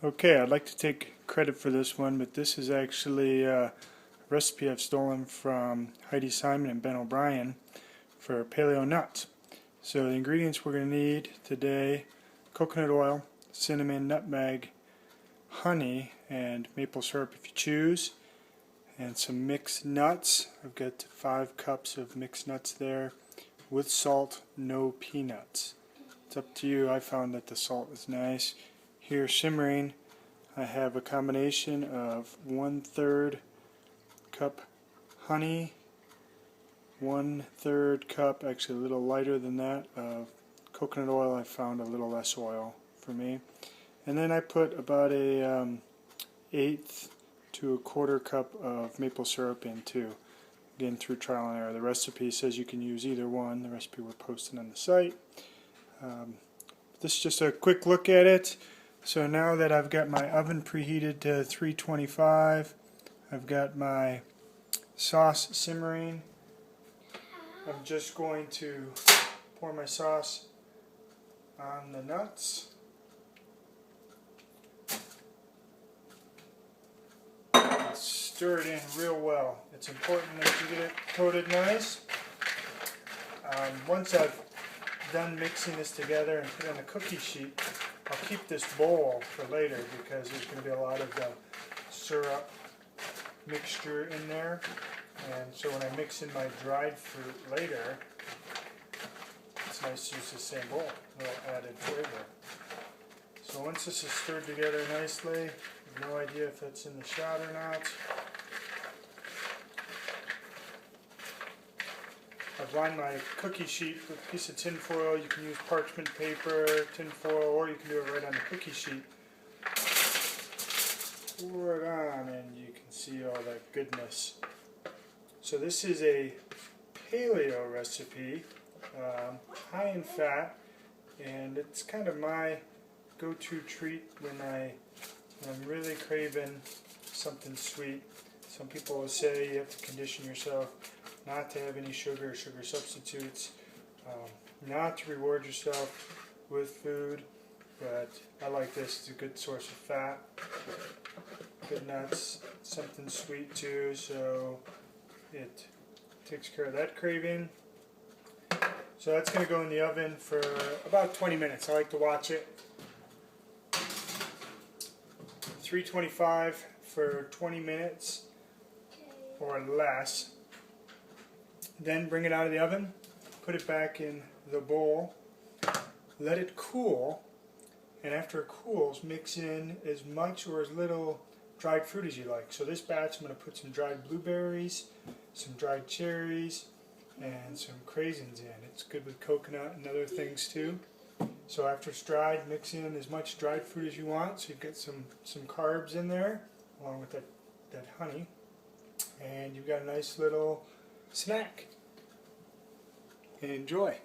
Okay, I'd like to take credit for this one, but this is actually a recipe I've stolen from Heidi Simon and Ben O'Brien for Paleo Nut. So the ingredients we're going to need today: coconut oil, cinnamon, nutmeg, honey, and maple syrup if you choose, and some mixed nuts. I've got 5 cups of mixed nuts there with salt, no peanuts. It's up to you. I found that the salt is nice. Here simmering, I have a combination of 1/3 cup honey, 1/3 cup, actually a little lighter than that, of coconut oil. I found a little less oil for me. And then I put about a 1/8 to 1/4 cup of maple syrup in too. Again, through trial and error. The recipe says you can use either one. The recipe we're posting on the site. This is just a quick look at it. So now that I've got my oven preheated to 325, I've got my sauce simmering. I'm just going to pour my sauce on the nuts. And stir it in real well. It's important that you get it coated nice. Once I've done mixing this together and put it on a cookie sheet, I'll keep this bowl for later because there's going to be a lot of the syrup mixture in there, and so when I mix in my dried fruit later, it's nice to use the same bowl, a little added flavor. So once this is stirred together nicely, I have no idea if that's in the shot or not. I've lined my cookie sheet with a piece of tin foil. You can use parchment paper, tin foil, or you can do it right on the cookie sheet. Pour it on and you can see all that goodness. So this is a paleo recipe, high in fat, and it's kind of my go-to treat when I'm really craving something sweet. Some people will say you have to condition yourself not to have any sugar or sugar substitutes, not to reward yourself with food, but I like this. It's a good source of fat, good nuts, something sweet too, so it takes care of that craving. So that's going to go in the oven for about 20 minutes. I like to watch it. 325 for 20 minutes or less. Then bring it out of the oven, put it back in the bowl, let it cool, and after it cools, mix in as much or as little dried fruit as you like. So this batch I'm going to put some dried blueberries, some dried cherries, and some craisins in. It's good with coconut and other things too. So after it's dried, mix in as much dried fruit as you want, so you've got some carbs in there, along with that honey, and you've got a nice little snack. Enjoy.